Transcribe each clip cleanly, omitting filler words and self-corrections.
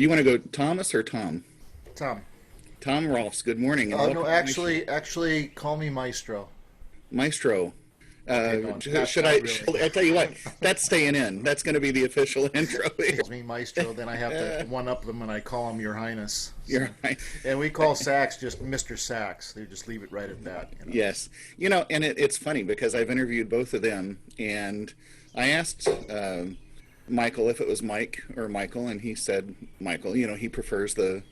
You want to go Thomas or Tom? Tom. Tom Rolfs, good morning and No, welcome to my show. actually, call me Maestro. Maestro. Okay, no, Should not I? really. I tell you what, that's staying in. That's going to be the official intro He here. calls me Maestro, then I have to one up them and I call him Your Highness. You're right. And we call Sax just Mr. Sax. They just leave it right at that. Yes. And it's funny because I've interviewed both of them, and I asked Michael if it was Mike or Michael, and he said Michael. He prefers the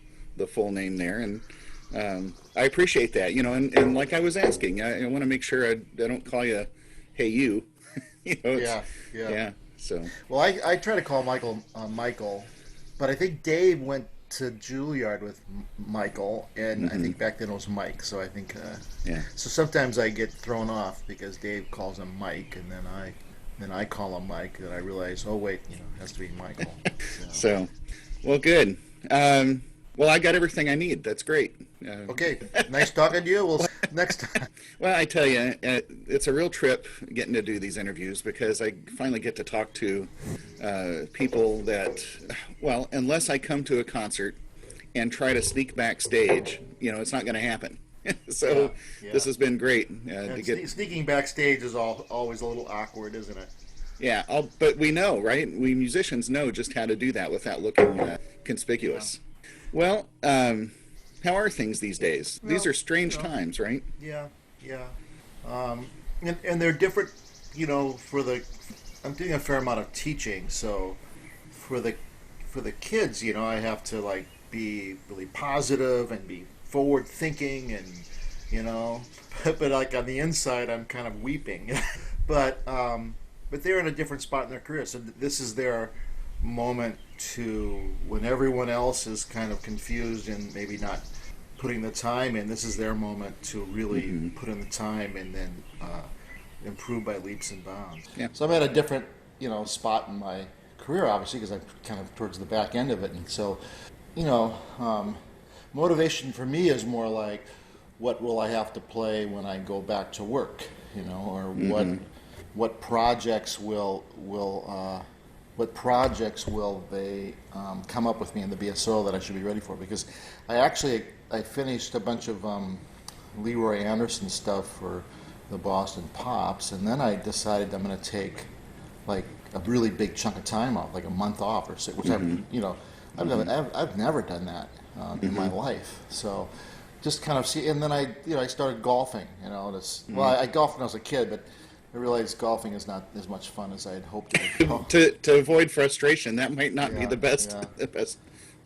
full name there, and I appreciate that. And like I was asking, I want to make sure I don't call you, hey you. Yeah. Yeah. So. Well, I try to call Michael Michael, but I think Dave went to Juilliard with Michael, and I think back then it was Mike. So I think Yeah. So sometimes I get thrown off because Dave calls him Mike, and then I call him Mike, and I realize, oh wait, it has to be Michael. So, well, good. Well, I got everything I need. That's great. Okay, nice talking to you. We'll next time. Well, I tell you, it's a real trip getting to do these interviews because I finally get to talk to people that, well, unless I come to a concert and try to sneak backstage, it's not going to happen. So Yeah. this has been great to get. Sneaking backstage is always a little awkward, isn't it? Yeah, but we know, right? We musicians know just how to do that without looking conspicuous. Well, how are things these days? These are strange times, right? Yeah. And they're different, I'm doing a fair amount of teaching, so for the kids, I have to be really positive and be forward thinking and but like on the inside I'm kind of weeping. but they're in a different spot in their career, so this is their moment to, when everyone else is kind of confused and maybe not putting the time in, this is their moment to really put in the time and then improve by leaps and bounds. Yeah. So I'm at a different spot in my career, obviously, because I'm kind of towards the back end of it, and so motivation for me is more like, what will I have to play when I go back to work, or what projects will they come up with me in the BSO that I should be ready for? Because I finished a bunch of Leroy Anderson stuff for the Boston Pops, and then I decided I'm going to take like a really big chunk of time off, like a month off or so, which I've never done that in my life. So just kind of see, and then I started golfing. I golfed when I was a kid, but I realized golfing is not as much fun as I had hoped it would be. To avoid frustration, that might not be the best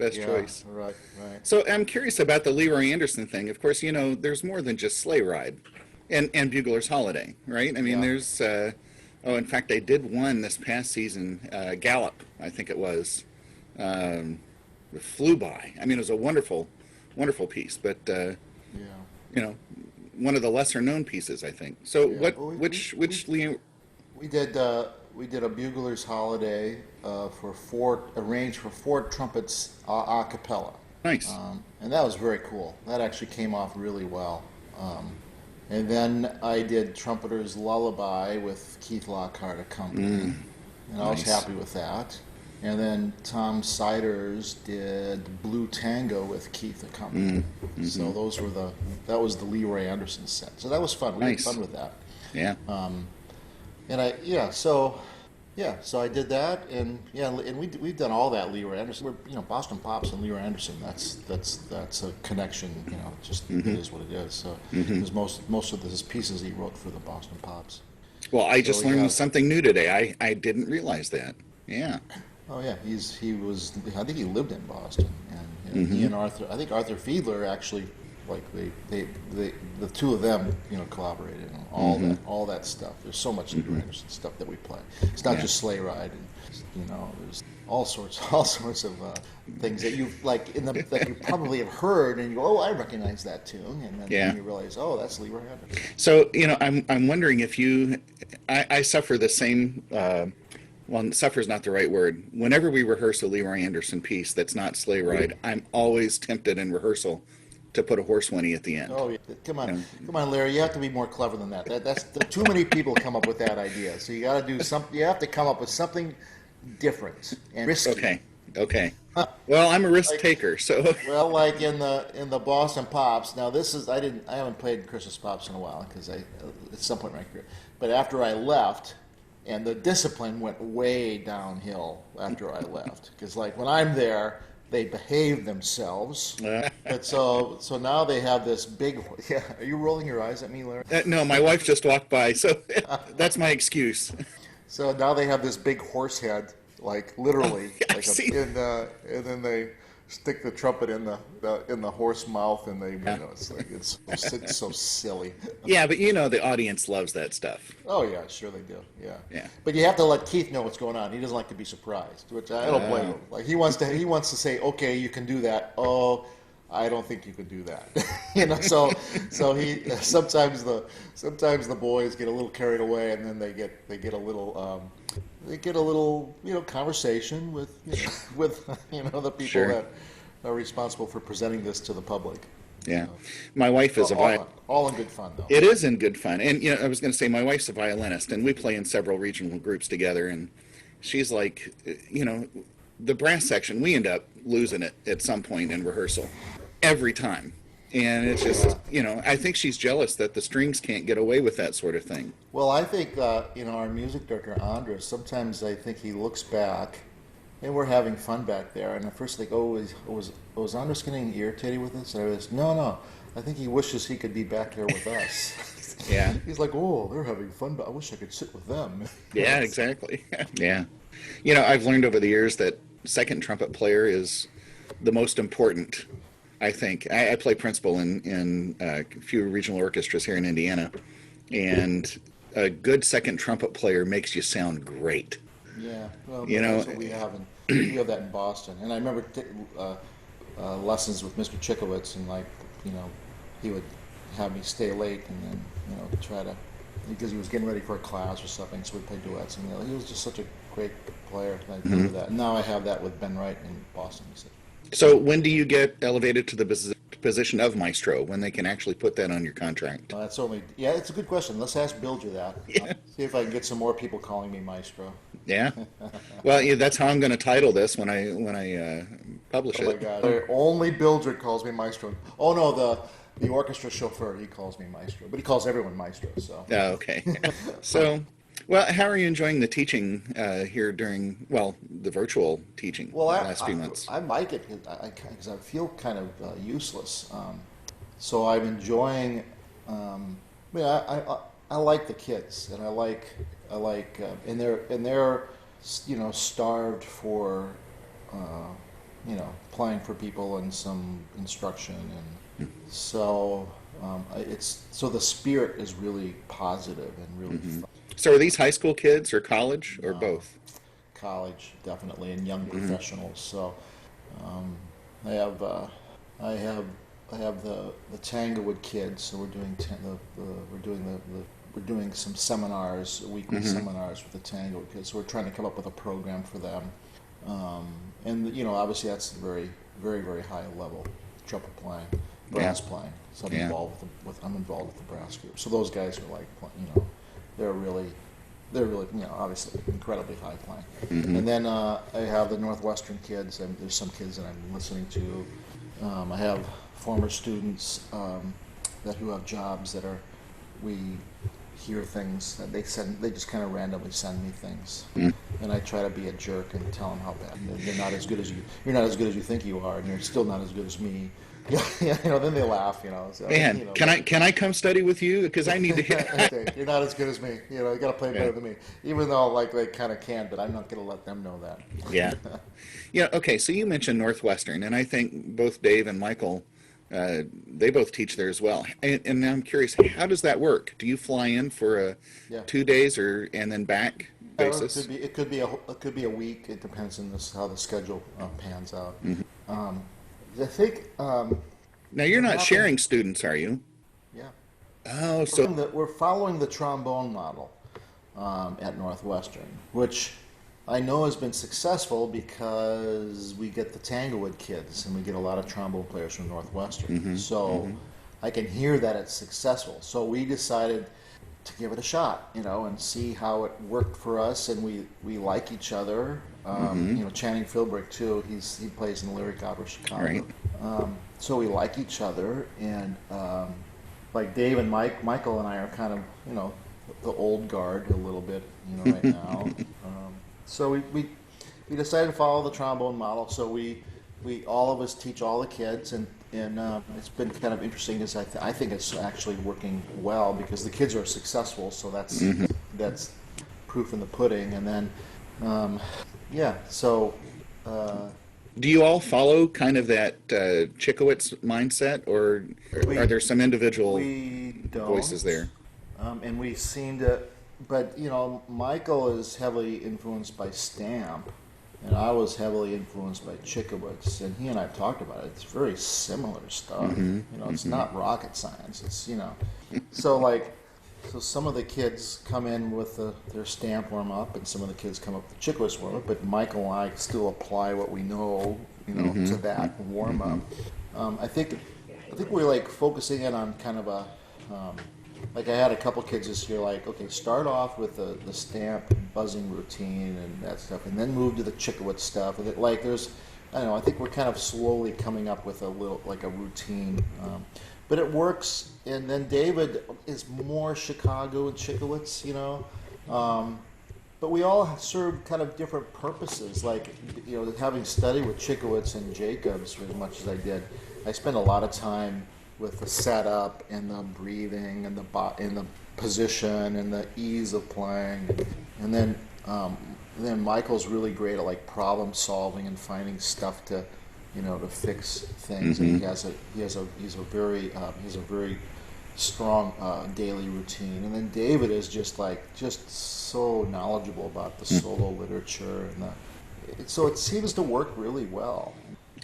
choice. Right. So I'm curious about the Leroy Anderson thing. Of course, there's more than just Sleigh Ride and Bugler's Holiday, right? I mean, there's, in fact, I did one this past season, Gallop, I think it was. It flew by. I mean, it was a wonderful, wonderful piece, but, one of the lesser known pieces, I think. So which Leroy? We did a Bugler's Holiday arranged for 4 trumpets a cappella. Nice. And that was very cool. That actually came off really well. And then I did Trumpeter's Lullaby with Keith Lockhart accompanying, and I was happy with that. And then Tom Siders did Blue Tango with Keith accompanying. So that was the Leroy Anderson set. So that was fun. We had fun with that. Yeah. So I did that, and we've done all that Leroy Anderson. We're Boston Pops and Leroy Anderson. That's a connection. It is what it is. So because most of his pieces he wrote for the Boston Pops. Well, I just learned something new today. I didn't realize that. Yeah. Oh yeah, I think he lived in Boston, and he and Arthur. I think Arthur Fiedler actually, the two of them, collaborated on all that stuff. There's so much Leroy Anderson stuff that we play. It's not just Sleigh Ride, and there's all sorts of things that you that you probably have heard, and you go, oh, I recognize that tune, and then you realize, oh, that's Leroy Anderson. So I'm wondering if I suffer the same. Well, suffer is not the right word. Whenever we rehearse a Leroy Anderson piece that's not Sleigh Ride, I'm always tempted in rehearsal to put a horse whinny at the end. Oh, yeah. Come on, Larry. You have to be more clever than that. That's too many people come up with that idea. So you got to do something. You have to come up with something different and risky. Okay. Okay. Well, I'm a risk Like, taker, so well, like in the Boston Pops. Now this is I haven't played Christmas Pops in a while because I at some point in my career. But after I left, and the discipline went way downhill after I left because like when I'm there, they behave themselves. But so now they have this big. Yeah, are you rolling your eyes at me, Larry? no, my wife just walked by, so that's my excuse. So now they have this big horse head, like literally, I've like a, seen. and then they stick the trumpet in the horse mouth, and they, Yeah. it's like it's so silly. Yeah, but you know the audience loves that stuff. Oh yeah, sure they do. Yeah, Yeah. but you have to let Keith know what's going on. He doesn't like to be surprised, which I don't blame him. Like he wants to say, okay, you can do that. Oh, I don't think you could do that. So he sometimes the boys get a little carried away, and then they get a little conversation with with the people Sure. that are responsible for presenting this to the public. Yeah. My wife is a All in good fun though. It is in good fun. And I was going to say my wife's a violinist and we play in several regional groups together and she's like, the brass section, we end up losing it at some point in rehearsal every time. And it's just, I think she's jealous that the strings can't get away with that sort of thing. Well, I think our music director Andres. Sometimes I think he looks back, and we're having fun back there. And at first, like, was Andres getting irritated with us? And I was, no. I think he wishes he could be back there with us. Yeah. He's like, oh, they're having fun, but I wish I could sit with them. Yeah, exactly. Yeah. I've learned over the years that second trumpet player is the most important, I think. I play principal in a few regional orchestras here in Indiana, and a good second trumpet player makes you sound great. Yeah, well, You know, that's what we have. We have that in Boston. And I remember lessons with Mr. Chikowitz, and he would have me stay late and then try to, because he was getting ready for a class or something, so we'd play duets. And he was just such a great player. I remember that. And now I have that with Ben Wright in Boston. So when do you get elevated to the position of maestro, when they can actually put that on your contract? It's a good question. Let's ask Bilger that. Yeah. See if I can get some more people calling me maestro. Yeah. Well, that's how I'm going to title this when I publish Oh my it. God! Only Bilger calls me maestro. Oh no, the orchestra chauffeur, he calls me maestro, but he calls everyone maestro. So. Oh, okay. So, well, how are you enjoying the teaching here during, the virtual teaching the last few months? I like it because I feel kind of useless. So I'm enjoying. I like the kids, and I like, and they're starved for, playing for people and some instruction, and so so the spirit is really positive and really fun. So are these high school kids or college or both? College, definitely, and young professionals. So I have the Tanglewood kids. So we're doing some seminars, weekly seminars with the Tanglewood kids. So we're trying to come up with a program for them, and obviously that's very, very, very high level trumpet playing, brass playing. So I'm involved with the brass group. So those guys are like, they're really obviously incredibly high playing. And then I have the Northwestern kids, and there's some kids that I'm listening to. I have former students who have jobs that we hear things that they just kind of randomly send me things, and I try to be a jerk and tell them how bad they're not as good as you. You're not as good as you think you are, and you're still not as good as me. Then they laugh. So, Man, can I come study with you? Because I need to hear. You're not as good as me. You got to play better than me. Even though they kind of can, but I'm not going to let them know that. Yeah. Okay. So you mentioned Northwestern, and I think both Dave and Michael, they both teach there as well. And I'm curious, how does that work? Do you fly in for 2 days and then back basis? It could be a week. It depends on how the schedule pans out. I think. Now you're not sharing students, are you? Yeah. Oh, so we're following the trombone model at Northwestern, which I know has been successful because we get the Tanglewood kids and we get a lot of trombone players from Northwestern. So I can hear that it's successful. So we decided to give it a shot, and see how it worked for us, and we like each other. Channing Philbrick too. He plays in the Lyric Opera Chicago. Right. So we like each other, and like Dave and Michael and I are kind of the old guard a little bit, right now. So we decided to follow the trombone model. So we all of us teach all the kids, and it's been kind of interesting. Is I think it's actually working well because the kids are successful. So that's proof in the pudding. And then so. Do you all follow kind of that Chickowitz mindset, or are there some individual voices there? And we seem to, but Michael is heavily influenced by Stamp, and I was heavily influenced by Chickowitz, and he and I have talked about it. It's very similar stuff. It's not rocket science. It's so some of the kids come in with their Stamp warm up, and some of the kids come up with the Chickowitz warm up. But Michael and I still apply what we know, to that warm up. I think we're like focusing in on kind of a. Like I had a couple kids this year, like, okay, start off with the Stamp buzzing routine and that stuff, and then move to the Chickowitz stuff. And I think we're kind of slowly coming up with a routine, but it works. And then David is more Chicago and Chickowitz, but we all serve kind of different purposes. Like, having studied with Chickowitz and Jacobs as much as I did, I spent a lot of time with the setup and the breathing and the position and the ease of playing, and then Michael's really great at like problem solving and finding stuff to fix things. And he has a very strong daily routine. And then David is just so knowledgeable about the solo literature, and so it seems to work really well.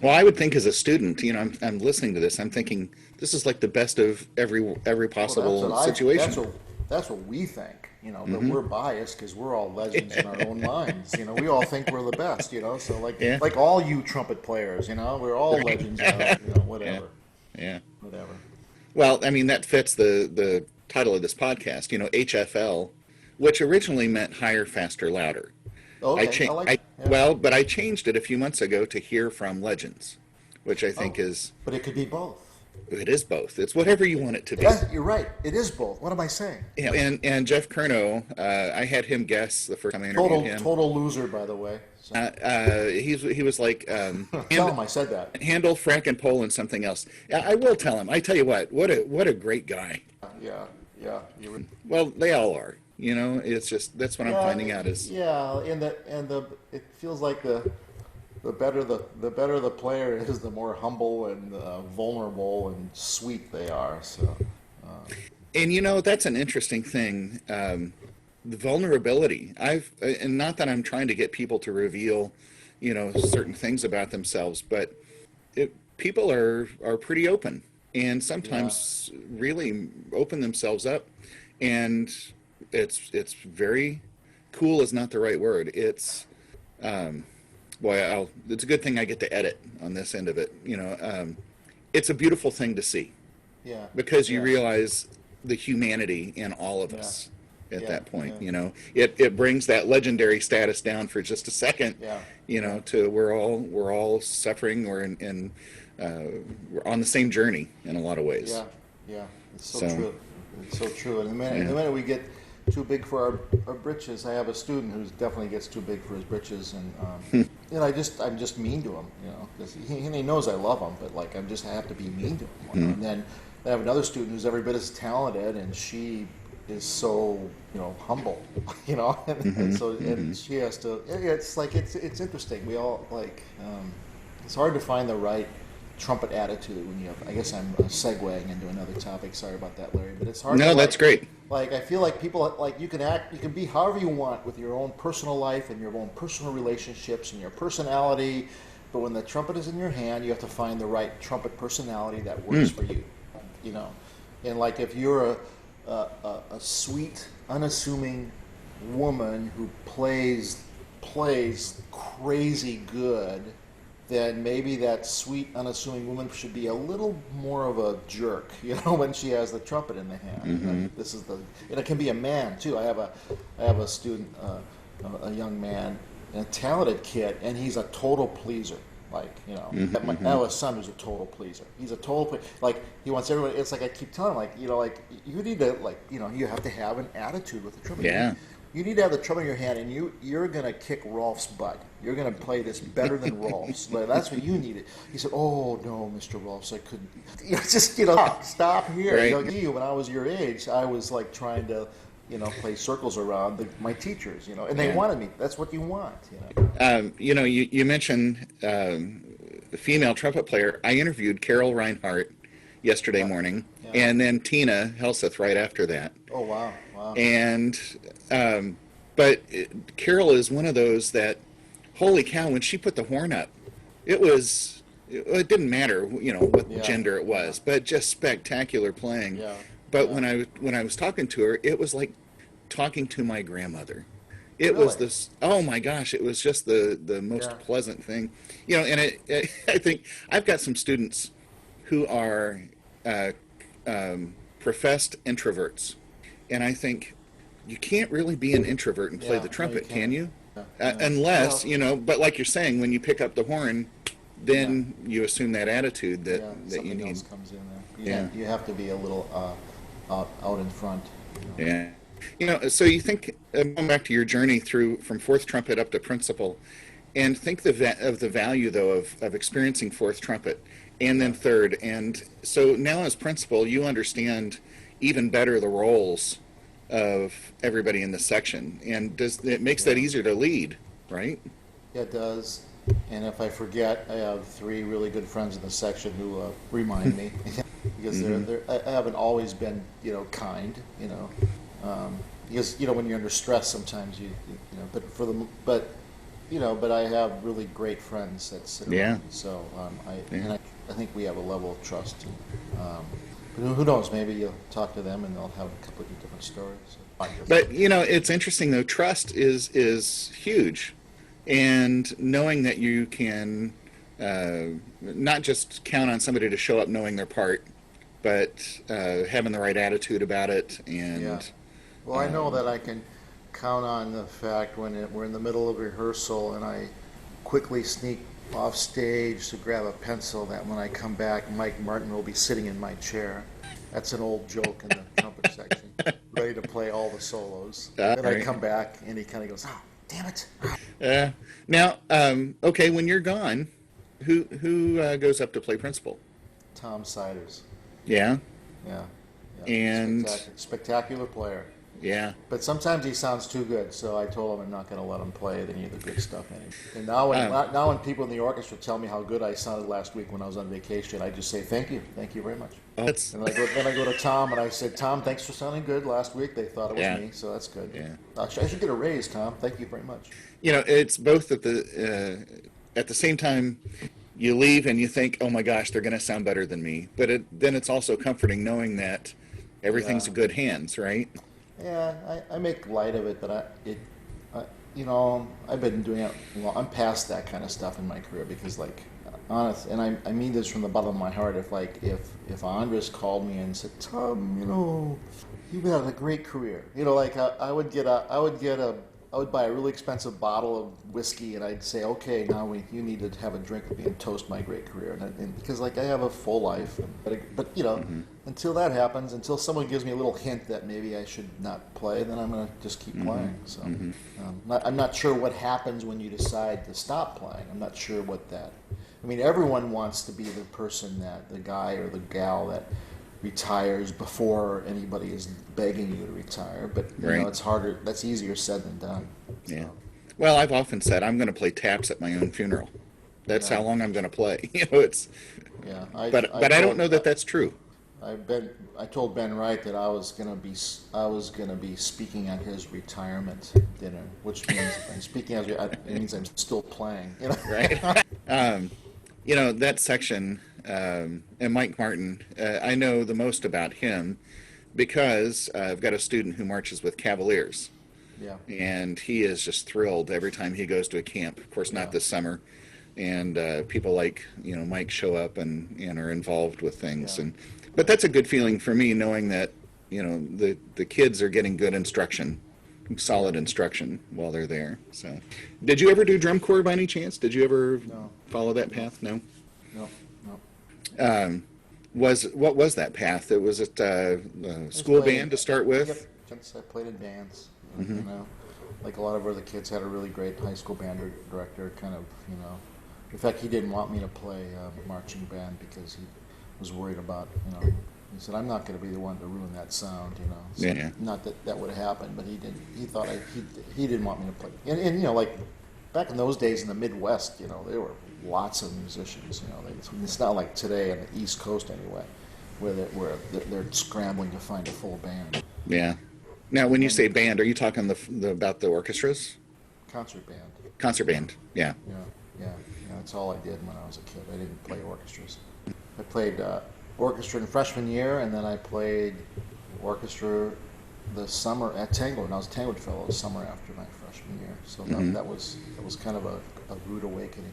Well, I would think as a student, I'm listening to this, I'm thinking this is like the best of every possible situation. That's what we think, but we're biased because we're all legends in our own minds. We all think we're the best, so like all you trumpet players, we're all legends, whatever. Yeah. Whatever. Well, I mean, that fits the title of this podcast, HFL, which originally meant higher, faster, louder. Okay, but I changed it a few months ago to Hear from Legends, which I think is... But it could be both. It is both. It's whatever you want it to be. You're right. It is both. What am I saying? Yeah, and Jeff Curnow, I had him guess the first time I interviewed him. Total loser, by the way. So. He was like... tell him I said that. Handel, Frank, and Poland, and something else. I will tell him. I tell you what a great guy. Yeah. Well, they all are. It's just that's what I'm finding out is and it feels like the better the player is, the more humble and vulnerable and sweet they are. So, and that's an interesting thing, the vulnerability. And not that I'm trying to get people to reveal, certain things about themselves, but people are pretty open and sometimes really open themselves up, and it's very cool is not the right word. It's it's a good thing I get to edit on this end of it. It's a beautiful thing to see. Yeah. Because you realize the humanity in all of us at that point. It brings that legendary status down for just a second. To we're all suffering. We're we're on the same journey in a lot of ways. Yeah. It's so true. It's so true. And the minute we get too big for our britches, I have a student who definitely gets too big for his britches, and I'm just mean to him, because he knows I love him, but like I have to be mean to him. And then I have another student who's every bit as talented, and she is so humble, and so and she has to. It's interesting. We all it's hard to find the right trumpet attitude when you have. I guess I'm segueing into another topic. Sorry about that, Larry, but it's hard. No, that's great. Like, I feel like people, you can be however you want with your own personal life and your own personal relationships and your personality, but when the trumpet is in your hand, you have to find the right trumpet personality that works for you, And like, if you're a sweet, unassuming woman who plays crazy good, then maybe that sweet, unassuming woman should be a little more of a jerk, when she has the trumpet in the hand. This is and it can be a man too. I have a student, a young man, a talented kid, and he's a total pleaser. Like, I have a son who's a total pleaser. He's a total like, he wants everybody. It's like I keep telling him, like, you need to, you have to have an attitude with the trumpet. Yeah. You need to have the trumpet in your hand, and you're gonna kick Rolf's butt. You're gonna play this better than Rolf's. Like, that's what you needed. He said, "Oh no, Mr. Rolfs, I couldn't." Stop here. Right. When I was your age, I was like trying to, play circles around my teachers, and they wanted me. That's what you want, You mentioned the female trumpet player. I interviewed Carol Reinhardt yesterday morning, and then Tina Helseth right after that. Oh wow. And but Carol is one of those that, holy cow, when she put the horn up, it didn't matter, what gender it was, but just spectacular playing. Yeah. But when I was talking to her, it was like talking to my grandmother. It Really? was this, oh my gosh, it was just the most pleasant thing. And I think I've got some students who are professed introverts. And I think you can't really be an introvert and play the trumpet, can you? Unless, but like you're saying, when you pick up the horn, then you assume that attitude that you need. Else comes in there. You have to be a little out in front. Yeah. So you think, going back to your journey from fourth trumpet up to principal, and think of the value, though, of experiencing fourth trumpet and then third. And so now as principal, you understand even better the roles of everybody in the section, and it makes that easier to lead, right? Yeah, it does. And if I forget, I have 3 really good friends in the section who remind me, because I haven't always been kind, because when you're under stress sometimes but I have really great friends that sit around me. So I think we have a level of trust. Who knows? Maybe you'll talk to them and they'll have a couple of different stories. But it's interesting though. Trust is huge, and knowing that you can not just count on somebody to show up knowing their part, but having the right attitude about it. And well, I know that I can count on the fact when we're in the middle of rehearsal and I quickly sneak off stage to grab a pencil, that when I come back, Mike Martin will be sitting in my chair. That's an old joke in the trumpet section, ready to play all the solos. Then I come back and he kind of goes, "Oh, damn it!" Now, okay, when you're gone, who goes up to play principal? Tom Siders. Yeah. Yeah. And spectacular player. Yeah. But sometimes he sounds too good, so I told him I'm not going to let him play any of the good stuff anymore. And now when people in the orchestra tell me how good I sounded last week when I was on vacation, I just say thank you very much. And then I go to Tom and I said, "Tom, thanks for sounding good last week. They thought it was me, so that's good. Yeah. Actually, I should get a raise, Tom. Thank you very much." It's both at the same time. You leave and you think, "Oh my gosh, they're going to sound better than me," but then it's also comforting knowing that everything's in good hands, right? Yeah, I make light of it, but I've been doing it. I'm past that kind of stuff in my career because, honest, and I mean this from the bottom of my heart. If Andres called me and said, "Tom, you've had a great career," I would buy a really expensive bottle of whiskey and I'd say, "Okay, now you need to have a drink with me and toast my great career," and because I have a full life, but until that happens, until someone gives me a little hint that maybe I should not play, then I'm going to just keep playing. So I'm not sure what happens when you decide to stop playing. I'm not sure what that. I mean, everyone wants to be the person the guy or the gal that retires before anybody is begging you to retire, but it's harder. That's easier said than done. Yeah. Well, I've often said I'm going to play taps at my own funeral. That's how long I'm going to play. It's. Yeah. But I don't know that that's true. I told Ben Wright that I was going to be speaking at his retirement dinner, which means if I'm speaking it means I'm still playing. Right. That section. And Mike Martin, I know the most about him because I've got a student who marches with Cavaliers. Yeah. And he is just thrilled every time he goes to a camp. Of course, not this summer. and people like Mike show up and are involved with things. Yeah. But that's a good feeling for me, knowing that the kids are getting good instruction, solid instruction while they're there. So, did you ever do drum corps by any chance? Did you ever No. follow that path? No. No. No. What was that path? Was it school played- band to start with? Yep. Since I played in bands, like a lot of other kids had a really great high school band director. Kind of, in fact, he didn't want me to play marching band because he was worried about, He said, "I'm not going to be the one to ruin that sound, So Yeah. Not that that would have happened, but he didn't. He thought he didn't want me to play. And like back in those days in the Midwest, there were lots of musicians. It's not like today on the East Coast anyway, where they're scrambling to find a full band. Yeah. Now, when you say band, are you talking about the orchestras? Concert band. Concert band. Yeah. Yeah. That's all I did when I was a kid. I didn't play orchestras. I played orchestra in freshman year, and then I played orchestra the summer at Tanglewood. And I was a Tanglewood Fellow the summer after my freshman year. So that was kind of a rude awakening.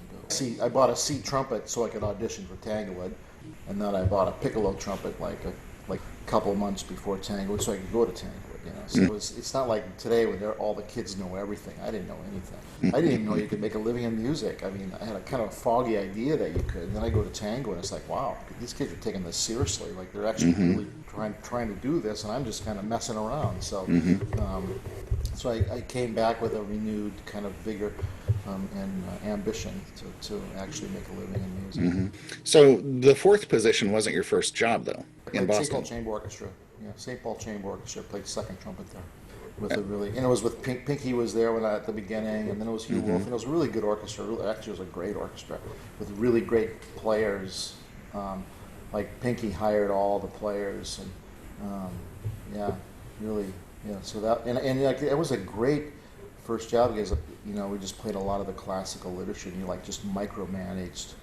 I bought a C trumpet so I could audition for Tanglewood, and then I bought a piccolo trumpet like a couple of months before Tanglewood so I could go to Tanglewood. So it's not like today when all the kids know everything. I didn't know anything. I didn't even know you could make a living in music. I mean, I had a kind of foggy idea that you could. And then I go to Tango and it's like, wow, these kids are taking this seriously. Like they're actually really trying to do this, and I'm just kind of messing around. So, so I came back with a renewed kind of vigor and ambition to actually make a living in music. So the fourth position wasn't your first job, though, in St. Boston. Paul Chamber Orchestra. Yeah, St. Paul Chamber Orchestra. Played second trumpet there. With a really, and it was with Pinky was there at the beginning, and then it was Hugh Wolf, and it was a really good orchestra. Actually, it was a great orchestra with really great players. Like Pinky hired all the players, and really. So that and like it was a great first job because we just played a lot of the classical literature, and you just micromanaged.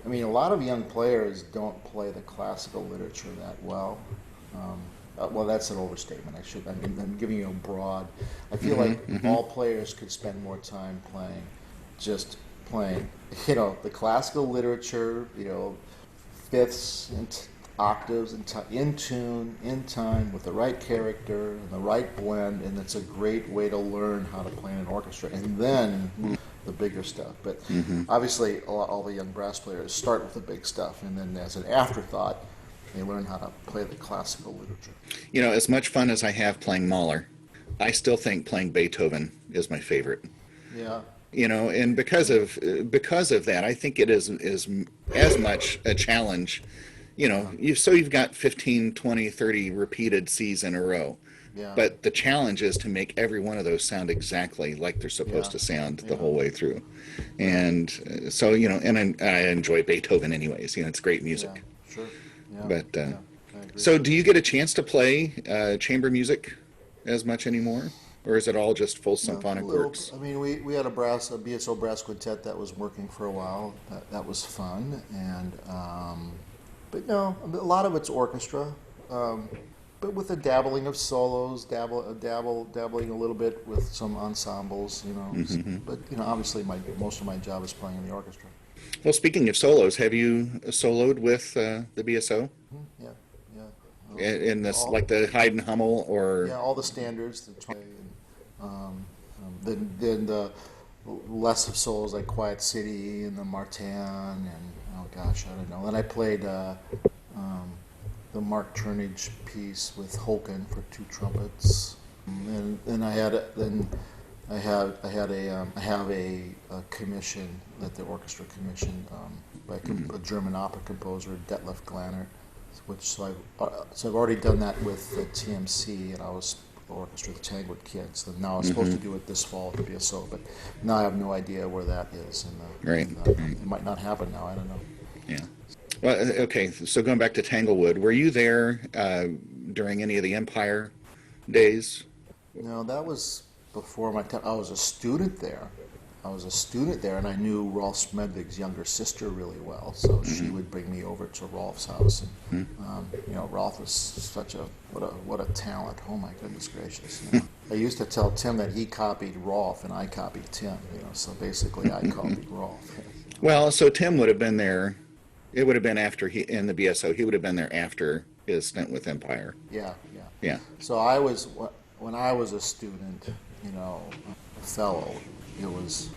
I mean, a lot of young players don't play the classical literature that well. Well, that's an overstatement. I'm giving you a broad. I feel like all players could spend more time playing, the classical literature, fifths and octaves in tune, in time, with the right character and the right blend, and it's a great way to learn how to play in an orchestra, and then the bigger stuff. But obviously, all the young brass players start with the big stuff, and then as an afterthought, they learn how to play the classical literature. As much fun as I have playing Mahler, I still think playing Beethoven is my favorite. Yeah. And because of that, I think it is as much a challenge. You've got 15, 20, 30 repeated C's in a row. Yeah. But the challenge is to make every one of those sound exactly like they're supposed to sound the whole way through. And so, and I enjoy Beethoven anyways. It's great music. Yeah, sure. Yeah, But I agree. so, do you get a chance to play chamber music as much anymore, or is it all just full symphonic works? I mean, we had a BSO brass quintet that was working for a while. That was fun, and but no, a lot of it's orchestra, but with a dabbling of solos, dabbling a little bit with some ensembles, But obviously, most of my job is playing in the orchestra. Well, speaking of solos, have you soloed with the BSO? Yeah. In this, like the Hyde and Hummel, or all the standards, then the less of solos like Quiet City and the Martin, and I don't know. Then I played the Mark Turnage piece with Holken for two trumpets, and I have a commission that the orchestra commissioned by a German opera composer, Detlef Glanert. So I've already done that with the TMC, and I was the orchestra of the Tanglewood Kids. And now I was supposed to do it this fall at the BSO, but now I have no idea where that is. It might not happen now. I don't know. Yeah. Well, okay. So going back to Tanglewood, were you there during any of the Empire days? No, that was before my time. I was a student there, and I knew Rolf Smedvig's younger sister really well, so she would bring me over to Rolf's house, and Rolf was such what a talent. Oh my goodness gracious! I used to tell Tim that he copied Rolf and I copied Tim. So basically I copied Rolf. Well, so Tim would have been there. It would have been after he in the BSO. He would have been there after his stint with Empire. Yeah, yeah. Yeah. So when I was a student, you know, a fellow, it was,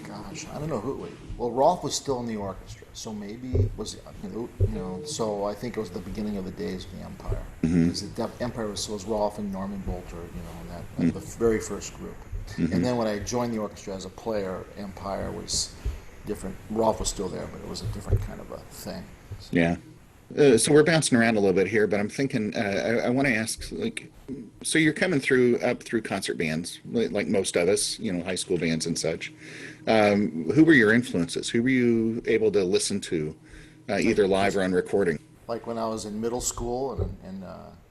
gosh, I don't know who. Well, Rolf was still in the orchestra, so maybe it was, So I think it was the beginning of the days of the Empire. Because the Empire was Rolf and Norman Bolter, and the very first group. And then when I joined the orchestra as a player, Empire was different. Rolf was still there, but it was a different kind of a thing. Yeah. So we're bouncing around a little bit here, but I'm thinking I want to ask, like, so you're coming up through concert bands, like most of us, high school bands and such. Who were your influences? Who were you able to listen to, either live or on recording? Like when I was in middle school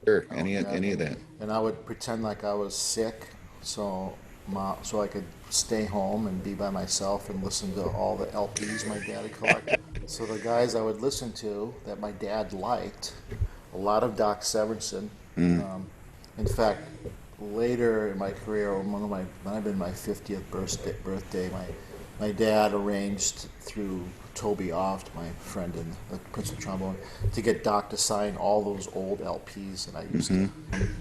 Sure, any of that. and I would pretend like I was sick, so I could stay home and be by myself and listen to all the LPs my dad had collected. So the guys I would listen to that my dad liked, a lot of Doc Severinsen. In fact, later in my career, when I've been my 50th birthday, my dad arranged through Toby Oft, my friend in the principal trombone, to get Doc to sign all those old LPs that I used to.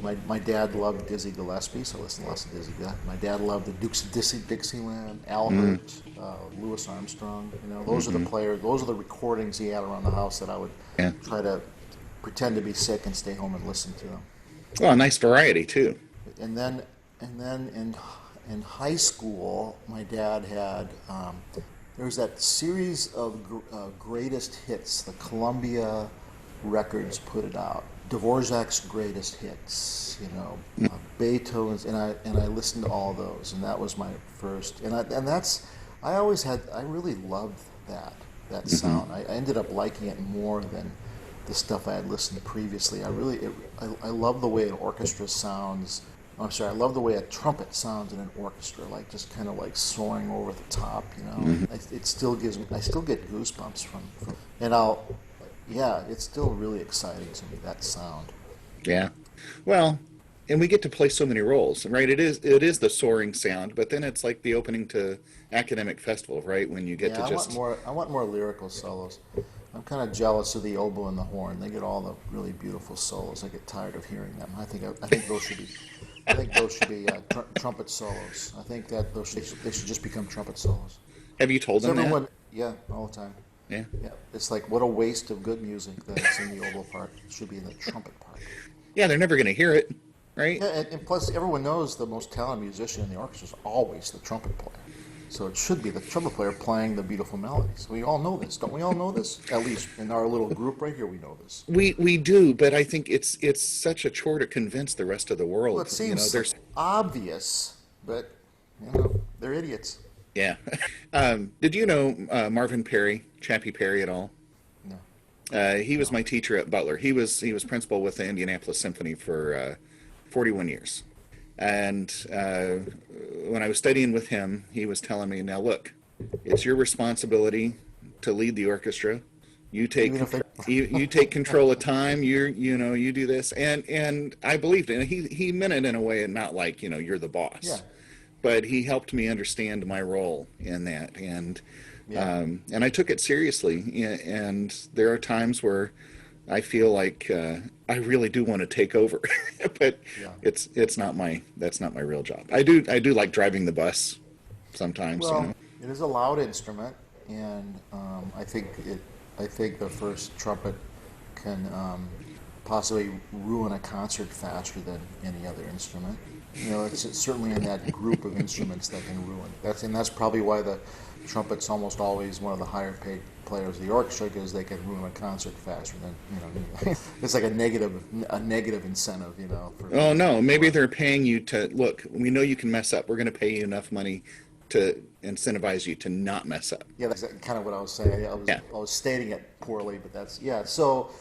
My dad loved Dizzy Gillespie, so I listened to lots of Dizzy Gillespie. My dad loved the Dukes of Dixieland, Al Hirt, Louis Armstrong. Those are the players. Those are the recordings he had around the house that I would try to pretend to be sick and stay home and listen to them. Well, a nice variety too. And then in high school, my dad had there was that series of greatest hits. The Columbia Records put it out. Dvorak's greatest hits, Beethoven's, and I listened to all those, and that was my first. I really loved that sound. I ended up liking it more than the stuff I had listened to previously. I love the way an orchestra sounds. I'm sorry, I love the way a trumpet sounds in an orchestra, like just kind of like soaring over the top, It still gives me, I still get goosebumps from it's still really exciting to me, that sound. Yeah. Well, and we get to play so many roles, right? It is the soaring sound, but then it's like the opening to academic festival, right? When you get to just... I want more lyrical solos. I'm kind of jealous of the oboe and the horn. They get all the really beautiful solos. I get tired of hearing them. I think those should be... trumpet solos. I think that they should just become trumpet solos. Have you told them that? Yeah, all the time. Yeah. Yeah. It's like, what a waste of good music that it's in the oboe part. It should be in the trumpet part. Yeah, they're never going to hear it, right? Yeah, and plus, everyone knows the most talented musician in the orchestra is always the trumpet player. So it should be the trumpet player playing the beautiful melodies. We all know this, don't we all know this? At least in our little group right here, we know this. We do, but I think it's such a chore to convince the rest of the world. Well, it seems obvious, but they're idiots. Yeah. Did you know Marvin Perry, Chappie Perry at all? No. He was my teacher at Butler. He was principal with the Indianapolis Symphony for 41 years. And when I was studying with him, he was telling me, now look, it's your responsibility to lead the orchestra. You take you take control of time. You do this, and I believed it. And he meant it in a way, not like you're the boss. Yeah. But he helped me understand my role in that, and I took it seriously. And there are times where I feel like I really do want to take over, but that's not my real job. I do like driving the bus sometimes. Well, it is a loud instrument, and I think the first trumpet can possibly ruin a concert faster than any other instrument. It's certainly in that group of instruments that can ruin. That's probably why the trumpet's almost always one of the higher paid players of the orchestra, because they can ruin a concert faster than it's like a negative incentive. Oh no, maybe they're paying you to look. We know you can mess up. We're going to pay you enough money to incentivize you to not mess up. Yeah, that's kind of what I was saying. I was stating it poorly, but that's So,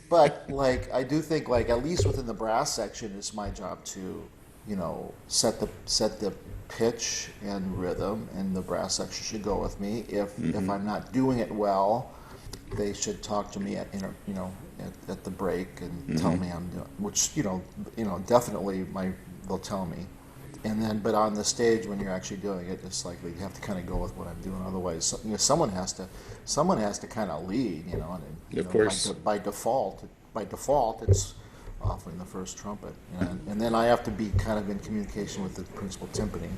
but I do think at least within the brass section, it's my job to set the pitch and rhythm, and the brass section should go with me. If I'm not doing it well, they should talk to me at the break and tell me I'm doing, which definitely they'll tell me. And then, but on the stage when you're actually doing it, it's like you have to kind of go with what I'm doing. Otherwise, someone has to kind of lead, and Of course. by default, it's often the first trumpet, and then I have to be kind of in communication with the principal timpani,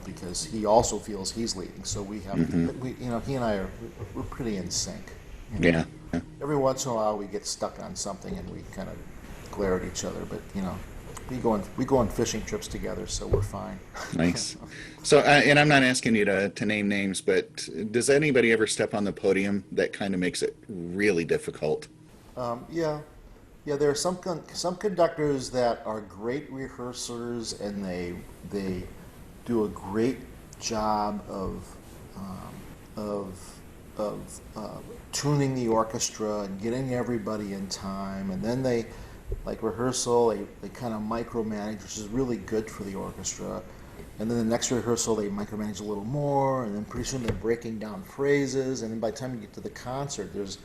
because he also feels he's leading. So we have he and I we're pretty in sync. Yeah. Every once in a while we get stuck on something and we kind of glare at each other, but we go on fishing trips together, so we're fine. Nice. So, and I'm not asking you to name names, but does anybody ever step on the podium that kind of makes it really difficult? Yeah, there are some conductors that are great rehearsers, and they do a great job of tuning the orchestra and getting everybody in time, and then they, like rehearsal, they kind of micromanage, which is really good for the orchestra. And then the next rehearsal, they micromanage a little more, and then pretty soon they're breaking down phrases. And then by the time you get to the concert, there's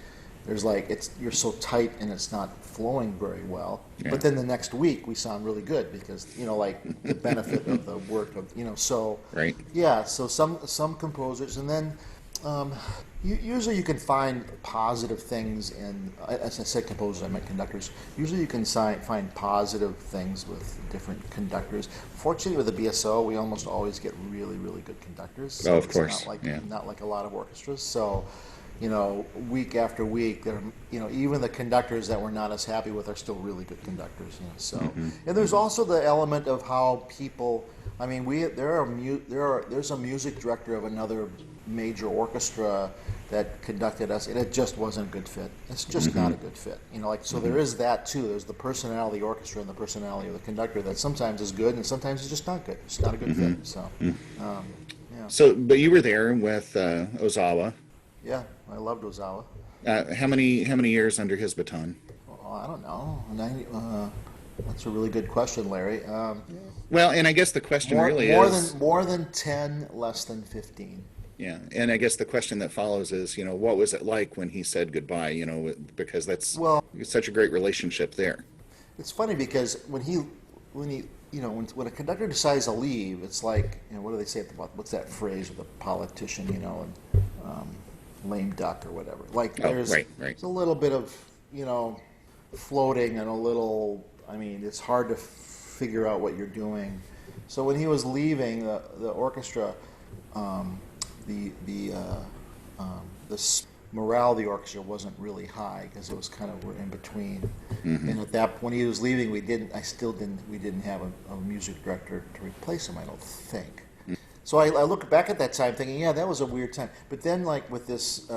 like you're so tight and it's not flowing very well. Yeah. But then the next week we sound really good because like the benefit of the work of so Right. Yeah. So some composers, and then. Usually you can find positive things in, as I said composers, I meant conductors. Usually you can find positive things with different conductors. Fortunately with the BSO, we almost always get really, really good conductors. So of course. Not like a lot of orchestras. So, week after week, even the conductors that we're not as happy with are still really good conductors. So, and there's also the element of how people. I mean, there's a music director of another major orchestra that conducted us, and it just wasn't a good fit. It's just not a good fit. So there is that too. There's the personality of the orchestra and the personality of the conductor that sometimes is good and sometimes is just not good. It's not a good fit. So, yeah. So, but you were there with Ozawa. Yeah, I loved Ozawa. How many years under his baton? Oh, I don't know. That's a really good question, Larry. Well, and I guess the question is more than 10, less than 15. Yeah, and I guess the question that follows is, what was it like when he said goodbye? Because that's such a great relationship there. It's funny because when a conductor decides to leave, it's like, what do they say about what's that phrase with a politician, and lame duck or whatever. Like there's a little bit of floating and a little. I mean, it's hard to figure out what you're doing. So when he was leaving the orchestra. The morale of the orchestra wasn't really high because it was kind of we're in between. And at that when he was leaving, we didn't have a music director to replace him. I don't think. So I look back at that time thinking, yeah, that was a weird time. But then like with this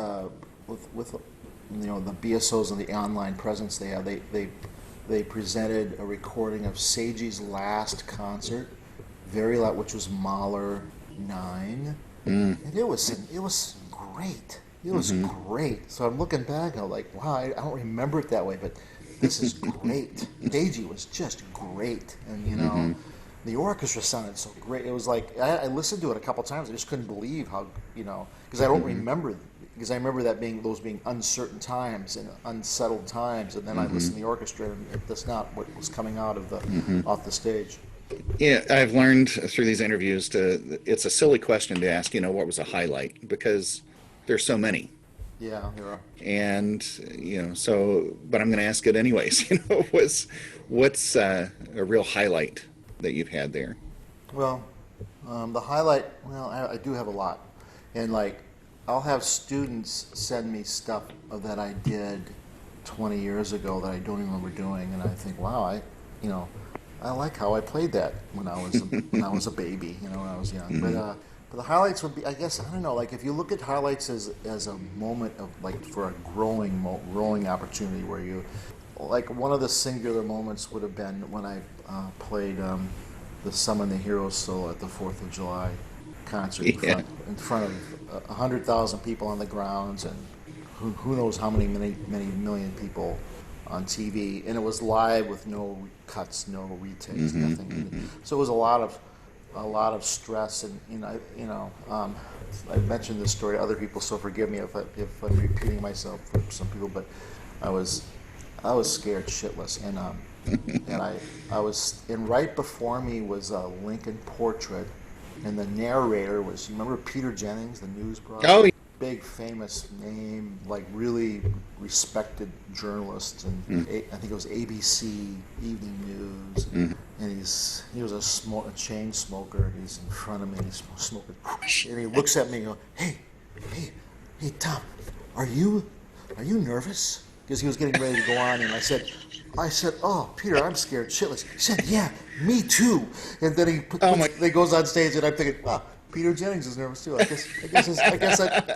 with the BSOs and the online presence they have, they presented a recording of Seiji's last concert, very loud, which was Mahler 9. And it was great. It was great. So I'm looking back, I'm like, wow, I don't remember it that way, but this is great. Seiji was just great, and the orchestra sounded so great. It was like I listened to it a couple times. I just couldn't believe how because I don't remember because I remember those being uncertain times and unsettled times, and then I listened to the orchestra, and that's not what was coming out of off the stage. Yeah, I've learned through these interviews it's a silly question to ask, what was a highlight, because there's so many. Yeah, there are. And, but I'm going to ask it anyways, what's a real highlight that you've had there? Well, the highlight, I do have a lot. And I'll have students send me stuff that I did 20 years ago that I don't even remember doing. And I think, wow, I like how I played that when I was a baby, when I was young. But the highlights would be, I guess, I don't know. Like if you look at highlights as a moment of for a growing opportunity where you, one of the singular moments would have been when I played the Summon the Heroes solo at the 4th of July concert in front of 100,000 people on the grounds and who knows how many million people on TV, and it was live with no cuts, no retakes, nothing. So it was a lot of stress, and I've mentioned this story to other people, so forgive me if I'm repeating myself for some people, but I was scared shitless, and and I was, and right before me was a Lincoln portrait, and the narrator was, you remember Peter Jennings, the news Oh, broadcaster? Big famous name, like really respected journalist, and I think it was ABC Evening News. mm, And he was a chain smoker. He's in front of me, and he's smoking, and he looks at me and goes, hey, hey, Tom, are you nervous? Because he was getting ready to go on, and I said, oh, Peter, I'm scared shitless. He said, yeah, me too. And then he goes on stage, and I'm thinking, oh, Peter Jennings is nervous too. I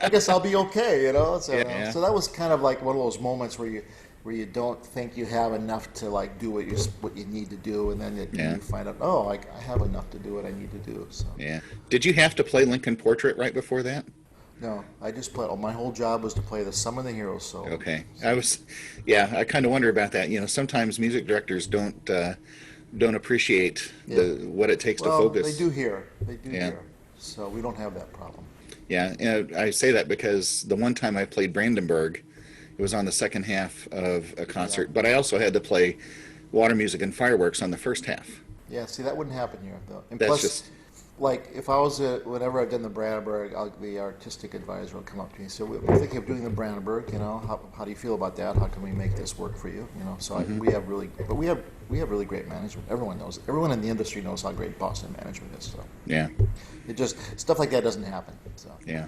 guess I'll be okay, you know. So, yeah, so that was kind of like one of those moments where you don't think you have enough to like do what you need to do, and then you find out, oh, I have enough to do what I need to do. So yeah. Did you have to play Lincoln Portrait right before that? no, I just played. Oh, my whole job was to play the Some of the Heroes. So Okay, I kind of wonder about that. Sometimes music directors don't appreciate what it takes to focus. they do here. They do Yeah. here. So we don't have that problem. Yeah, and I say that because the one time I played Brandenburg, it was on the second half of a concert, but I also had to play Water Music and Fireworks on the first half. Yeah, see, that wouldn't happen here, though. And That's plus, just like, if I was whenever I've done the Brandenburg, the artistic advisor will come up to me and say, we're thinking of doing the Brandenburg, how do you feel about that? How can we make this work for you? So we have really great management. Everyone in the industry knows how great Boston management is. So yeah, it just, stuff like that doesn't happen. So yeah,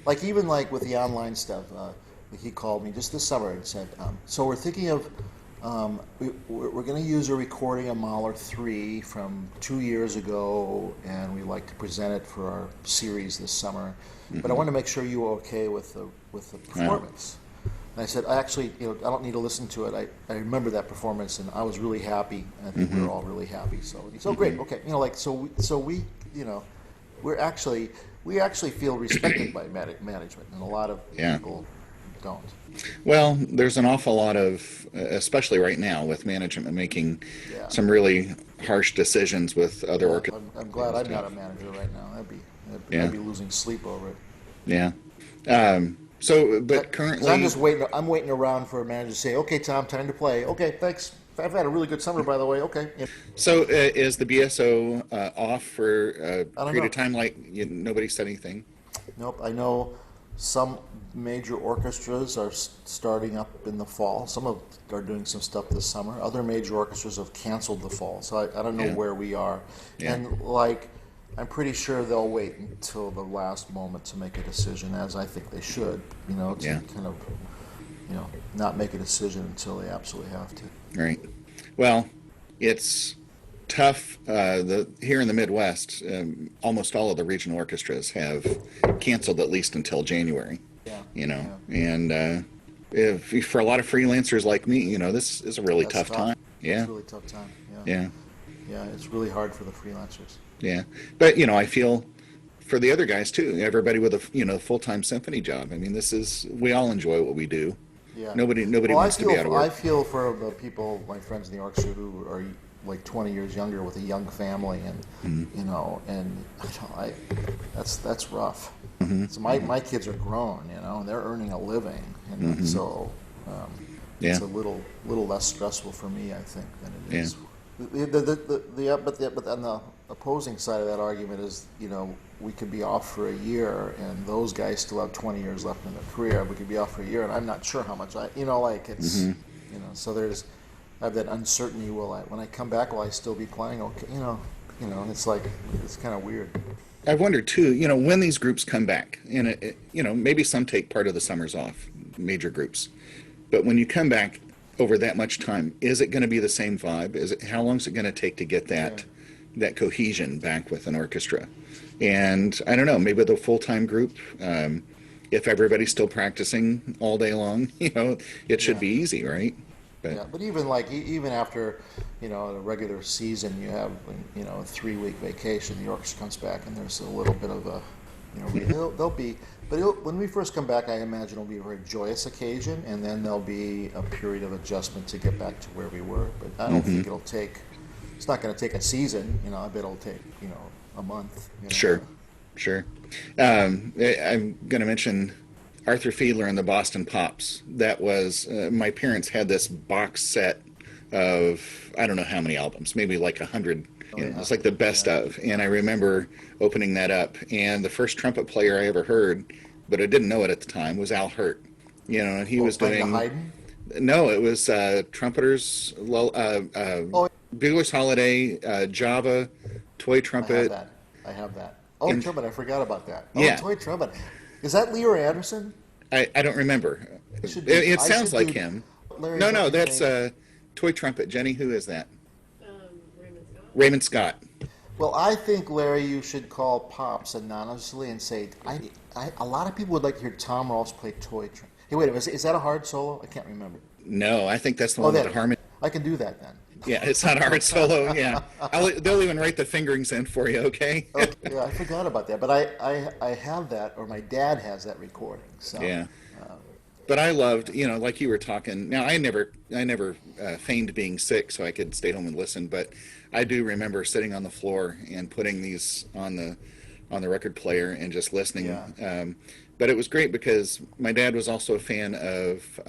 like even like with the online stuff, he called me just this summer and said, so we're thinking of, we're going to use a recording of Mahler 3 from 2 years ago, and we like to present it for our series this summer. But I want to make sure you are okay with the performance. And I said, I actually, I don't need to listen to it. I remember that performance, and I was really happy. And I think we were all really happy. So he said, oh, great, okay, we actually feel respected by management, and a lot of people don't. Well, there's an awful lot of, especially right now, with management making some really harsh decisions with other orchestras. I'm glad I'm not a manager right now. I'd be losing sleep over it. Yeah. But currently, I'm just waiting. I'm waiting around for a manager to say, "Okay, Tom, time to play." Okay, thanks. I've had a really good summer, by the way. Okay. Yeah. So is the BSO off for a period know. of time? Like nobody said anything. Nope. I know some major orchestras are starting up in the fall. Some are doing some stuff this summer. Other major orchestras have canceled the fall. So I don't know where we are. Yeah. And I'm pretty sure they'll wait until the last moment to make a decision, as I think they should. To kind of, not make a decision until they absolutely have to. Right. Well, it's tough. Here in the Midwest, almost all of the regional orchestras have canceled at least until January. Yeah. And if for a lot of freelancers like me, this is a really tough time. Yeah. It's a really tough time. Yeah. Yeah, it's really hard for the freelancers. Yeah. But I feel for the other guys too. Everybody with a full-time symphony job. I mean, we all enjoy what we do. Yeah. Nobody wants to be out of work. I feel for the people, my friends in the orchestra, who are like 20 years younger with a young family, and that's rough. So my kids are grown, and they're earning a living, and so it's a little less stressful for me, I think, than it is. But on the opposing side of that argument is, we could be off for a year, and those guys still have 20 years left in their career. We could be off for a year, and I'm not sure how much it's, so I have that uncertainty. When I come back, will I still be playing? Okay, it's like, it's kind of weird. I've wondered too, when these groups come back, and maybe some take part of the summers off, major groups, but when you come back over that much time, is it going to be the same vibe? How long is it going to take to get that cohesion back with an orchestra? And I don't know, maybe the full-time group, if everybody's still practicing all day long, it should be easy, right? But even after, a regular season, you have, a 3-week vacation, the orchestra comes back, and there's a little bit of a, when we first come back, I imagine it'll be a very joyous occasion, and then there'll be a period of adjustment to get back to where we were. But I don't think it's not going to take a season, I bet it'll take, a month. Sure. I'm going to mention Arthur Fiedler and the Boston Pops. That was, my parents had this box set of I don't know how many albums, maybe like 100. Oh, You know, yeah. it's like the best of. And I remember opening that up, and the first trumpet player I ever heard, but I didn't know it at the time, was Al Hurt. You know, and he Oh, was playing the doing Haydn. no, it was trumpeters, Oh, Bugler's Holiday, Java, toy I have trumpet, that. I have that. Oh, and trumpet. I forgot about that. Oh, yeah, toy trumpet. Is that Leroy Anderson? I don't remember. I should do. It I sounds should like do. him. Larry, No, don't no, you that's think? toy trumpet. Jenny, who is that? Raymond Scott. Raymond Scott. Well, I think Larry, you should call Pops anonymously and say, a lot of people would like to hear Tom Rolfs play toy trumpet. Hey, wait a minute. Is that a hard solo? I can't remember. No, I think that's the Oh, one with that the harmony. I can do that then. Yeah, it's not a hard solo. Yeah, they'll even write the fingerings in for you. Okay. Okay, yeah, I forgot about that, but I have that, or my dad has that recording. So Yeah. But I loved, you know, like you were talking. Now, I never feigned being sick so I could stay home and listen. But I do remember sitting on the floor and putting these on the record player and just listening. Yeah. But it was great because my dad was also a fan of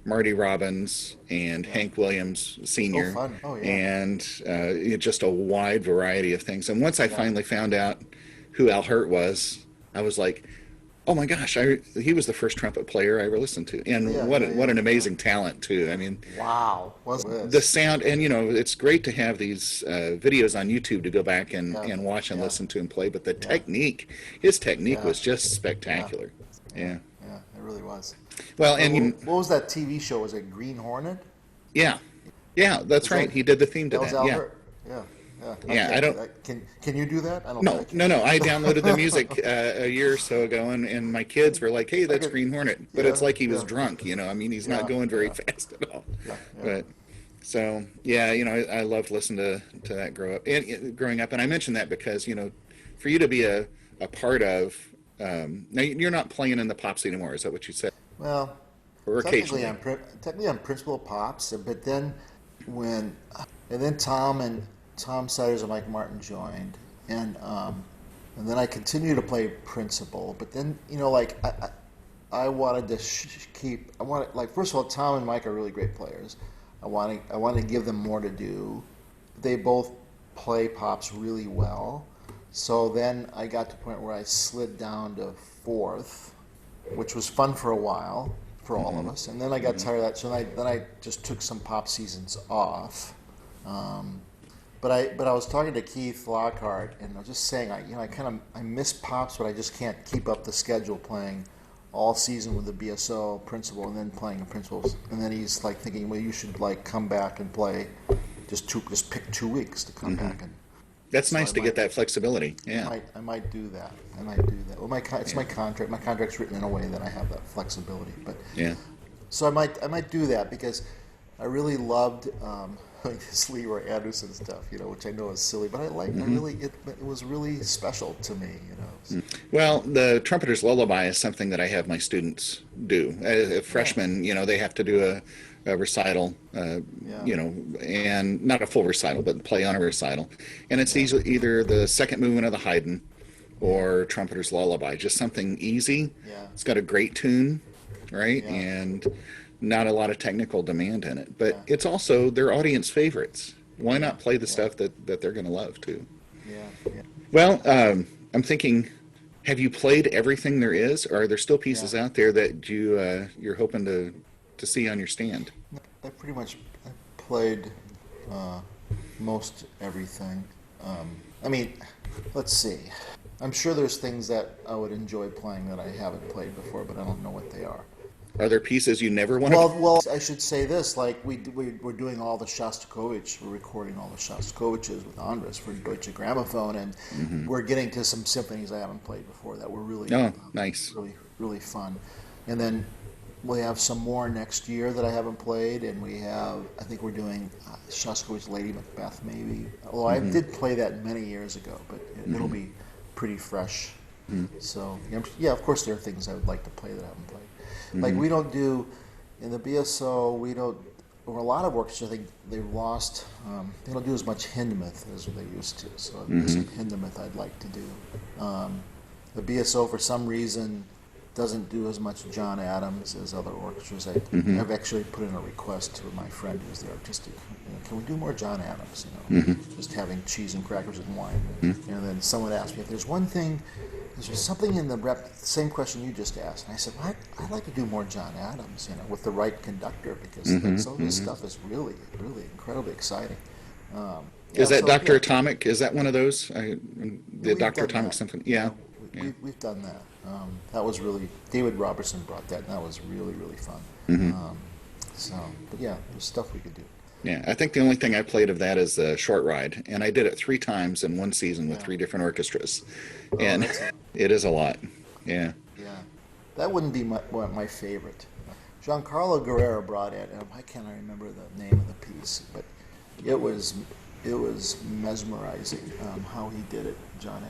Marty Robbins and Hank Williams Sr. Oh, fun. Oh, yeah. And just a wide variety of things. And once I finally found out who Al Hurt was, I was like, oh my gosh, he was the first trumpet player I ever listened to. And Yeah, what an amazing talent, too. I mean, Wow, was the this? sound, and you know, it's great to have these videos on YouTube to go back and watch and Yeah. listen to him play. But the technique, his technique Yeah. was just spectacular. Yeah. Yeah, it really was. Well, What, and what was that TV show? Was it Green Hornet? yeah, that's Was right. that- He did the theme to That was that. Yeah. Albert. Yeah, yeah. Yeah, can't I do don't- that. Can you do that? I don't. No, think I can. no. I downloaded the music a year or so ago, and my kids were like, "Hey, that's Okay. Green Hornet," but Yeah, it's like he was yeah. drunk. You know, I mean, he's not Yeah, going very yeah. fast at all. Yeah, yeah. But so yeah, you know, I loved listening to that growing up, and I mentioned that because you know, for you to be a part of now you're not playing in the Pops anymore. Is that what you said? Well, Or technically occasionally? technically I'm principal of Pops, but then then Tom Siders and Mike Martin joined, and then I continued to play principal. But then like I wanted to first of all, Tom and Mike are really great players. I wanted to give them more to do. They both play Pops really well. So then I got to the point where I slid down to fourth, which was fun for a while for all of us. And then I got tired of that, so then I just took some Pop seasons off. But I was talking to Keith Lockhart, and I was just saying I miss Pops, but I just can't keep up the schedule playing all season with the BSO principal and then playing a principal. And then he's like thinking, well, you should like come back and play just pick 2 weeks to come back and. That's So nice I to might- get that flexibility. Yeah. I might do that. Well, my contract. My contract's written in a way that I have that flexibility. But Yeah. so I might do that because I really loved this Leroy Anderson stuff, which I know is silly, but I like. I really it was really special to me, Well, the Trumpeter's Lullaby is something that I have my students do. As freshmen, they have to do a recital, and not a full recital, but play on a recital. And it's either the second movement of the Haydn or Trumpeter's Lullaby, just something easy. Yeah. It's got a great tune, right? Yeah. And not a lot of technical demand in it. But Yeah. it's also their audience favorites. Why not play the stuff that they're going to love, too? yeah. Well, I'm thinking, have you played everything there is, or are there still pieces out there that you're hoping to see on your stand? I pretty much played most everything. I mean, let's see. I'm sure there's things that I would enjoy playing that I haven't played before, but I don't know what they are. Are there pieces you never want to? Well, I should say this: like we're doing all the Shostakovich, we're recording all the Shostakoviches with Andres for Deutsche Grammophon, and we're getting to some symphonies I haven't played before that were really, nice. really fun. And then we have some more next year that I haven't played, and I think we're doing Shostakovich Lady Macbeth maybe. Although I did play that many years ago, but it'll be pretty fresh. So yeah, of course there are things I would like to play that I haven't played. Like we don't do in the BSO. We don't. Or a lot of orchestras, I think they've lost. They don't do as much Hindemith as they used to. So there's some Hindemith I'd like to do. The BSO for some reason doesn't do as much John Adams as other orchestras. I've actually put in a request to my friend who's the artistic. Can we do more John Adams? Just having cheese and crackers and wine. And then someone asked me if there's one thing. Is there something in the same question you just asked? And I said, well, I'd like to do more John Adams, with the right conductor, because some of his stuff is really, really incredibly exciting. Is that Dr. Atomic? Is that one of those? The we've Dr. done Atomic that. something? Yeah. We've done that. That was really, David Robertson brought that, and that was really, really fun. But yeah, there's stuff we could do. Yeah, I think the only thing I played of that is the short ride, and I did it 3 times in one season with 3 different orchestras, and it is a lot. Yeah. Yeah, that wouldn't be my favorite. Giancarlo Guerrero brought it, and I can't remember the name of the piece, but it was mesmerizing how he did it, John.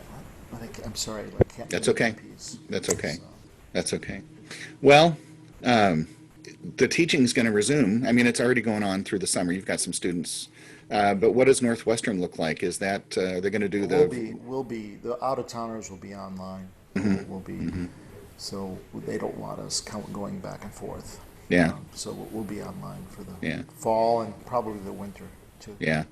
I'm sorry, I can't. That's remember okay. the piece. That's okay. So. That's okay. Well, the teaching's going to resume. I mean, it's already going on through the summer. You've got some students, but what does Northwestern look like? Is that they're going to do We'll be the out of towners will be online. We'll be so they don't want us going back and forth. Yeah. So we'll be online for the fall and probably the winter too. Yeah.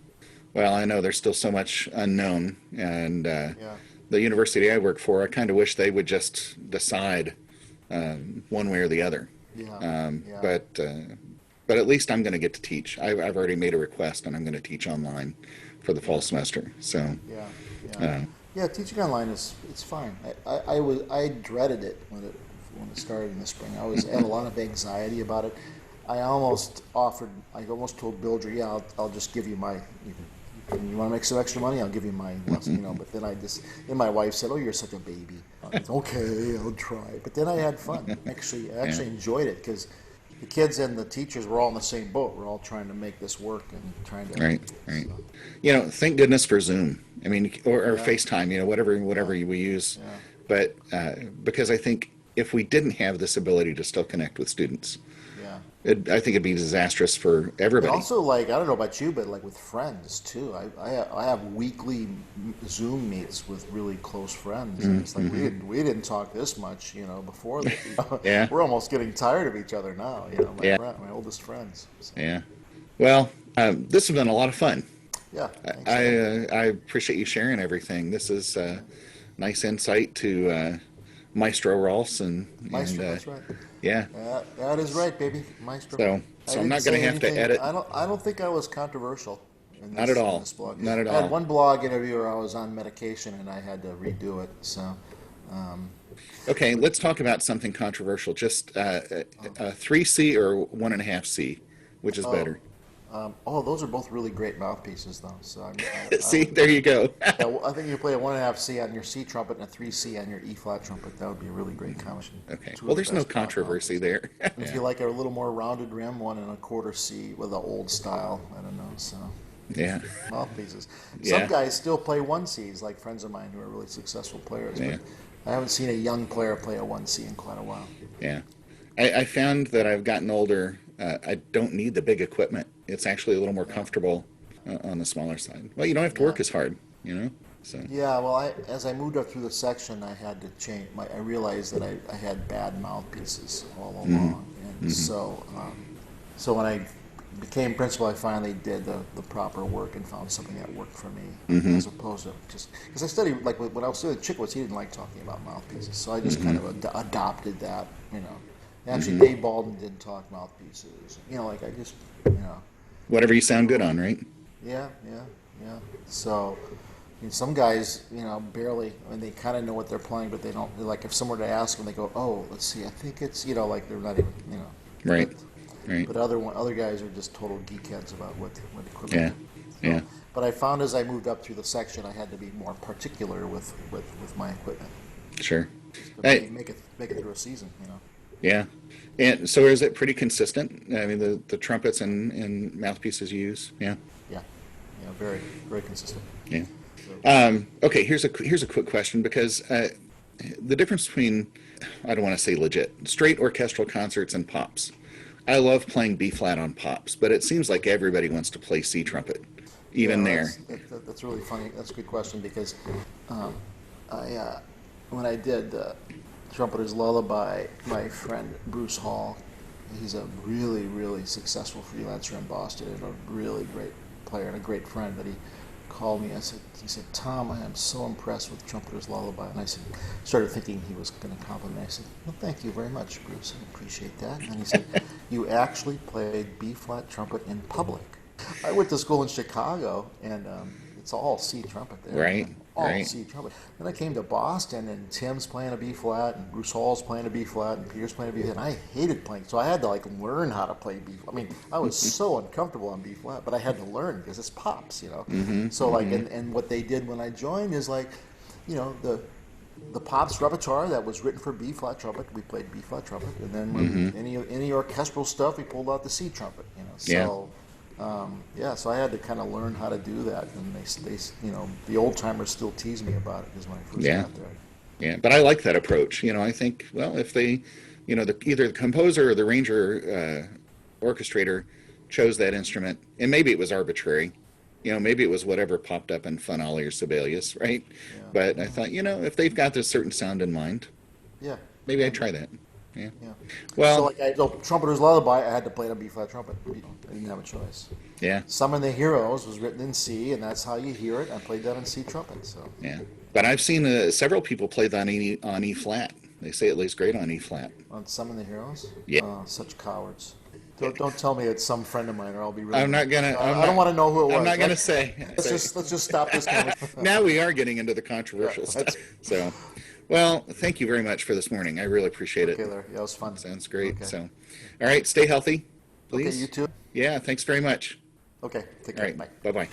Well, I know there's still so much unknown, and the university I work for, I kind of wish they would just decide one way or the other. But at least I'm going to get to teach. I've already made a request, and I'm going to teach online for the fall semester. So teaching online it's fine. I dreaded it when it started in the spring. I had a lot of anxiety about it. I almost told Bildry, I'll just give you you want to make some extra money? I'll give you my lesson, But then my wife said, "Oh, you're such a baby." Okay, I'll try. But then I had fun. I actually enjoyed it because the kids and the teachers were all in the same boat. We're all trying to make this work and trying to. Right. So. Thank goodness for Zoom. I mean, or FaceTime. Whatever we use. Yeah. But because I think if we didn't have this ability to still connect with students. I think it'd be disastrous for everybody. And also, I don't know about you, but with friends too. I have weekly Zoom meets with really close friends, and it's we didn't talk this much, before. We're almost getting tired of each other now. My oldest friends. So. Yeah. Well, this has been a lot of fun. Yeah. I appreciate you sharing everything. This is nice insight to Maestro Rolfs and that's right. Yeah. That is right, baby. Maestro. So I'm not going to have to edit. I don't think I was controversial. Not at all. In this blog. Not at all. I had one blog interview where I was on medication and I had to redo it. So. Okay, let's talk about something controversial. Just a 3C or 1.5C, which is better? Those are both really great mouthpieces, though. So See, there you go. I think you play a 1.5C on your C trumpet and a 3C on your E flat trumpet. That would be a really great combination. Okay. Well, there's no controversy there. If you like a little more rounded rim, 1.25 C with an old style. I don't know. So. Yeah. Mouthpieces. Some guys still play 1Cs, like friends of mine who are really successful players. Yeah. But I haven't seen a young player play a 1C in quite a while. Yeah. I found that I've gotten older. I don't need the big equipment. It's actually a little more comfortable on the smaller side. Well, you don't have to work as hard, So. Yeah, well, as I moved up through the section, I had to change. I realized that I had bad mouthpieces all along, and so when I became principal, I finally did the proper work and found something that worked for me, as opposed to just because I studied when I was studying Chickwitz, he didn't like talking about mouthpieces, so I just kind of adopted that, Actually, Dave Baldwin didn't talk mouthpieces, I just, Whatever you sound good on, right? Yeah. So, some guys, barely. I mean, they kind of know what they're playing, but they don't. If someone were to ask them, they go, "Oh, let's see. I think it's," they're not even, Right. But other guys are just total geekheads about what equipment. Yeah. But I found as I moved up through the section, I had to be more particular with my equipment. Sure. To make it through a season, Yeah. And so is it pretty consistent? I mean, the trumpets and mouthpieces you use? Yeah. Yeah, very, very consistent. Yeah. Okay, here's a quick question, because the difference between, I don't want to say legit, straight orchestral concerts and pops. I love playing B flat on pops, but it seems like everybody wants to play C trumpet, even there. That's really funny. That's a good question, because when I did Trumpeter's Lullaby, my friend Bruce Hall, he's a really, really successful freelancer in Boston and a really great player and a great friend, but he called me. He said, Tom, I am so impressed with Trumpeter's Lullaby. And I started thinking he was going to compliment me. I said, well, thank you very much, Bruce. I appreciate that. And then he said, you actually played B-flat trumpet in public. I went to school in Chicago, and it's all C trumpet there. Right. All Right. C trumpet. Then I came to Boston, and Tim's playing a B-flat, and Bruce Hall's playing a B-flat, and Peter's playing a B-flat, and I hated playing. So I had to, like, learn how to play B-flat. I mean, I was so uncomfortable on B-flat, but I had to learn because it's pops, you know. So, like, and what they did when I joined is, like, you know, the pops repertoire that was written for B-flat trumpet, we played B-flat trumpet, and then when any orchestral stuff, we pulled out the C trumpet, you know. So, so I had to kind of learn how to do that, and they you know, the old timers still tease me about it because when I first got there. Yeah, but I like that approach. You know, I think, well, if they, you know, either the composer or the arranger, orchestrator chose that instrument, and maybe it was arbitrary, you know, maybe it was whatever popped up in Fanali or Sibelius, right? Yeah. But I thought, you know, if they've got this certain sound in mind, Yeah. maybe I'd try that. Yeah. Yeah. Well, So, like, Trumpeter's Lullaby, I had to play it on B-flat trumpet. I didn't have a choice. yeah, Summon the Heroes was written in C, and that's how you hear it. I played that on C trumpet, so. yeah. But I've seen several people play that on E flat. They say it lays great on E flat. On Summon the Heroes? Yeah. Oh, such cowards. Don't tell me it's some friend of mine, or I'll be really. I'm not gonna. I don't want to know who it was. I'm not gonna say. Let's just stop this conversation. Now we are getting into the controversial stuff. So, well, thank you very much for this morning. I really appreciate it. Okay, Larry. Yeah, it was fun. Sounds great. Okay. So, all right, stay healthy, please. Okay, you too. Yeah, thanks very much. Okay, take All care. right, Bye. bye-bye.